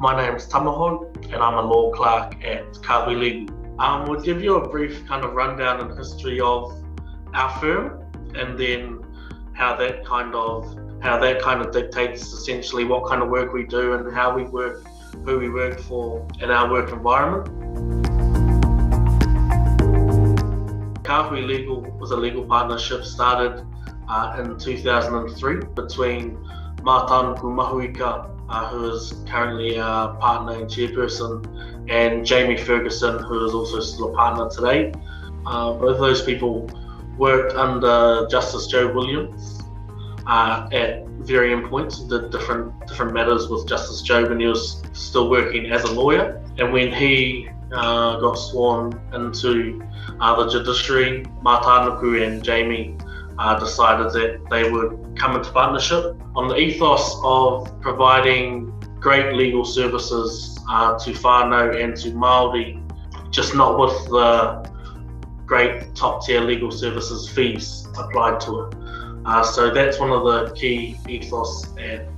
My name's Tumuaki and I'm a law clerk at Kāhui Legal. We'll give you a brief kind of rundown and history of our firm, and then how that kind of dictates essentially what kind of work we do and how we work, who we work for in our work environment. Kāhui Legal was a legal partnership started in 2003 between Mātānuku Mahuika, who is currently a partner and chairperson, and Jamie Ferguson, who is also still a partner today. Both those people worked under Justice Joe Williams at varying points, did different matters with Justice Joe when he was still working as a lawyer. And when he got sworn into the judiciary, Mātānuku and Jamie decided that they would come into partnership on the ethos of providing great legal services to whānau and to Māori, just not with the great top tier legal services fees applied to it. So that's one of the key ethos at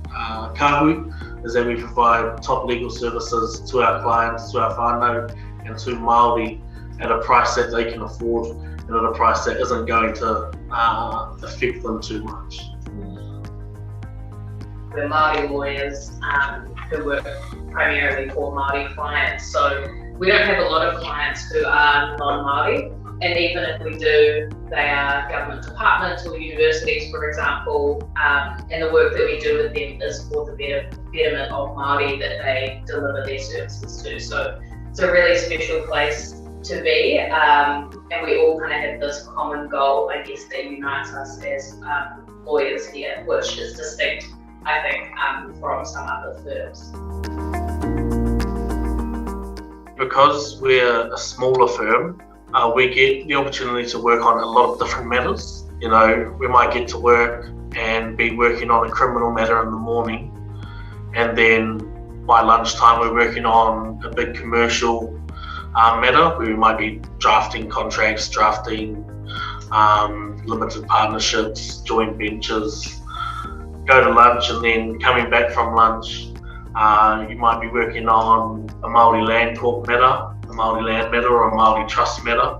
Kāhui, is that we provide top legal services to our clients, to our whānau and to Māori at a price that they can afford and at a price that isn't going to affect them too much. We're Māori lawyers who work primarily for Māori clients, so we don't have a lot of clients who are non-Māori, and even if we do, they are government departments or universities, for example, and the work that we do with them is for the betterment of Māori that they deliver their services to. So it's a really special place to be, and we all kind of have this common goal, I guess, that unites us as lawyers here, which is distinct, I think, from some other firms. Because we're a smaller firm, we get the opportunity to work on a lot of different matters. You know, we might get to work and be working on a criminal matter in the morning, and then by lunchtime we're working on a big commercial matter where we might be drafting contracts, drafting limited partnerships, joint ventures, go to lunch, and then coming back from lunch, you might be working on a Māori land court matter, a Māori land matter, or a Māori trust matter.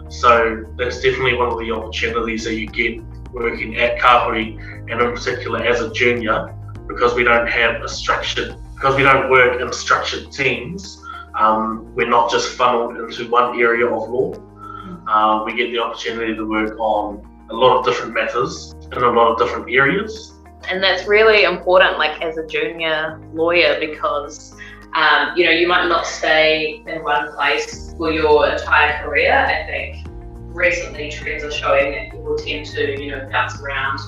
So that's definitely one of the opportunities that you get working at Kāhui, and in particular as a junior, because we don't work in structured teams. We're not just funneled into one area of law. We get the opportunity to work on a lot of different matters in a lot of different areas. And that's really important, like as a junior lawyer, because you might not stay in one place for your entire career. I think recently trends are showing that people tend to, bounce around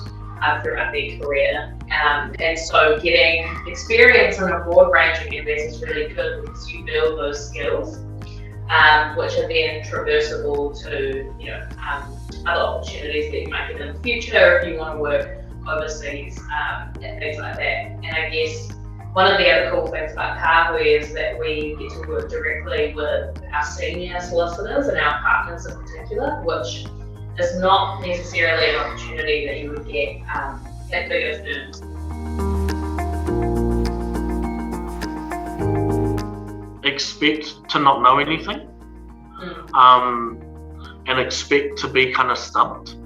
throughout their career. And so getting experience in a broad range of areas is really good, because you build those skills, which are then traversable to, other opportunities that you might get in the future if you want to work overseas, and things like that. And I guess one of the other cool things about Kāhui is that we get to work directly with our senior solicitors and our partners in particular, which is not necessarily an opportunity that you would get at bigger firms. Expect to not know anything, and expect to be kind of stumped.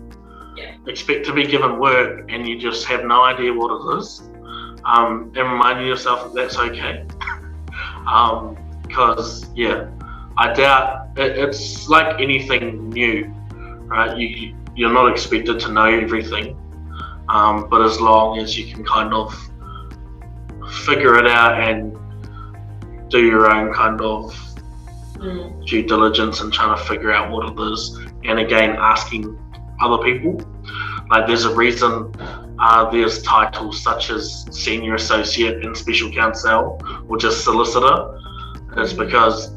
Yeah. Expect to be given work and you just have no idea what it is, and reminding yourself that that's okay. Because I doubt it's like anything new, right? You're not expected to know everything, but as long as you can kind of figure it out and do your own kind of due diligence and trying to figure out what it is, and again asking other people. Like there's a reason there's titles such as senior associate and special counsel or just solicitor. It's because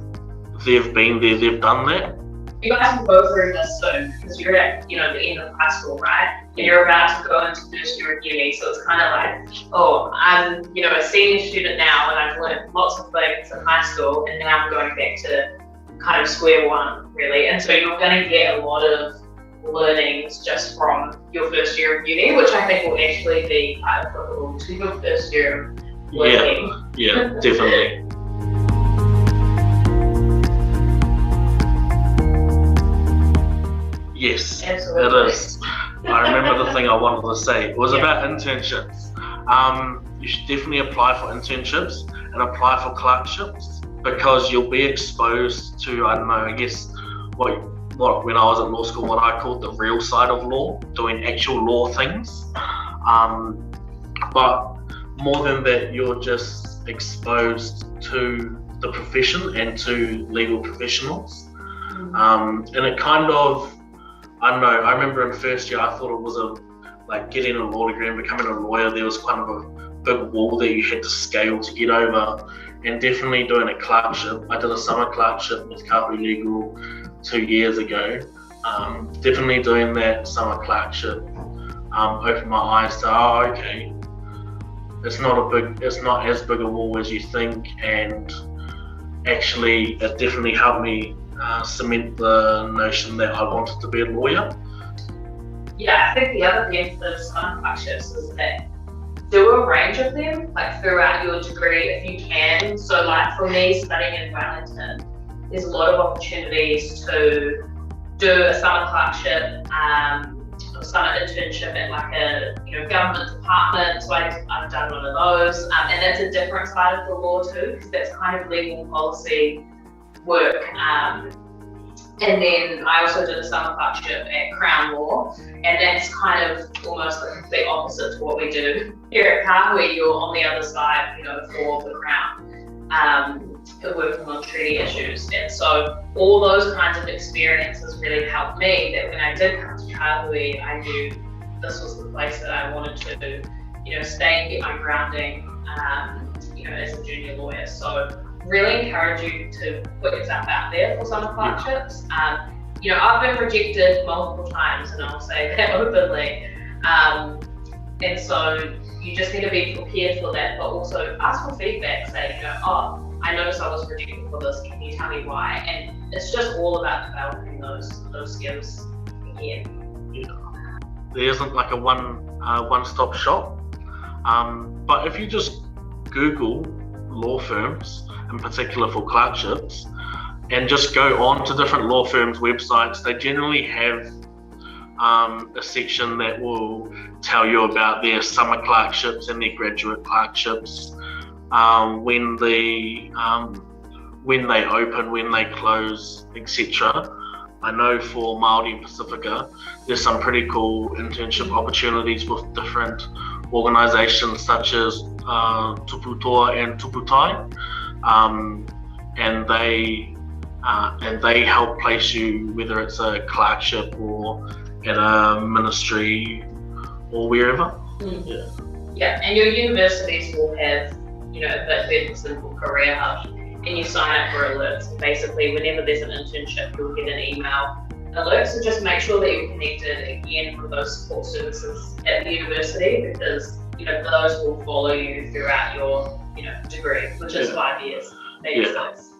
they've been there, they've done that. You guys will go through this soon, because you're at the end of high school, right? And you're about to go into first year of uni, so it's kind of like, oh, I'm a senior student now, and I've learned lots of things in high school, and now I'm going back to kind of square one, really. And so you're going to get a lot of learnings just from your first year of uni, which I think will actually be quite applicable to your first year of working. Yeah, definitely. Yes, Absolutely. it is. I remember the thing I wanted to say. It was about internships. You should definitely apply for internships and apply for clerkships, because you'll be exposed to, I don't know, I guess what when I was at law school, what I called the real side of law, doing actual law things. But more than that, you're just exposed to the profession and to legal professionals. And it kind of, I don't know, I remember in first year, I thought it was like getting a law degree and becoming a lawyer, there was kind of a big wall that you had to scale to get over. And definitely doing a clerkship. I did a summer clerkship with Kāhui Legal 2 years ago. Definitely doing that summer clerkship opened my eyes to, okay, it's not as big a wall as you think, and actually it definitely helped me cement the notion that I wanted to be a lawyer. Yeah, I think the other benefit of summer clerkships is that do a range of them, like throughout your degree if you can. So like for me, studying in Wellington, there's a lot of opportunities to do a summer clerkship, a summer internship at like a government department. So I've done one of those, and that's a different side of the law too, because that's kind of legal policy work. And then I also did a summer clerkship at Crown Law, and that's kind of almost the complete opposite to what we do here at Kāhui. You're on the other side, for the Crown, working on treaty issues. And so all those kinds of experiences really helped me, that when I did come to Kāhui, I knew this was the place that I wanted to, stay and get my grounding, as a junior lawyer. So really encourage you to put yourself out there for summer clerkships. I've been rejected multiple times, and I'll say that openly. And so you just need to be prepared for that, but also ask for feedback. Say, I noticed I was rejected for this. Can you tell me why? And it's just all about developing those skills again. Yeah. There isn't like a one-stop shop. But if you just Google law firms, in particular for clerkships, and just go on to different law firms' websites, they generally have a section that will tell you about their summer clerkships and their graduate clerkships, when they open, when they close, etc. I know for Māori and Pacifica, there's some pretty cool internship opportunities with different organisations such as Tuputoa and Tuputai. And they help place you, whether it's a clerkship or at a ministry or wherever. Yeah, and your universities will have, a simple career hub, and you sign up for alerts. And basically, whenever there's an internship, you'll get an email alert. So just make sure that you're connected again with those support services at the university, because those will follow you throughout your degree, which is 5 years, maybe 6.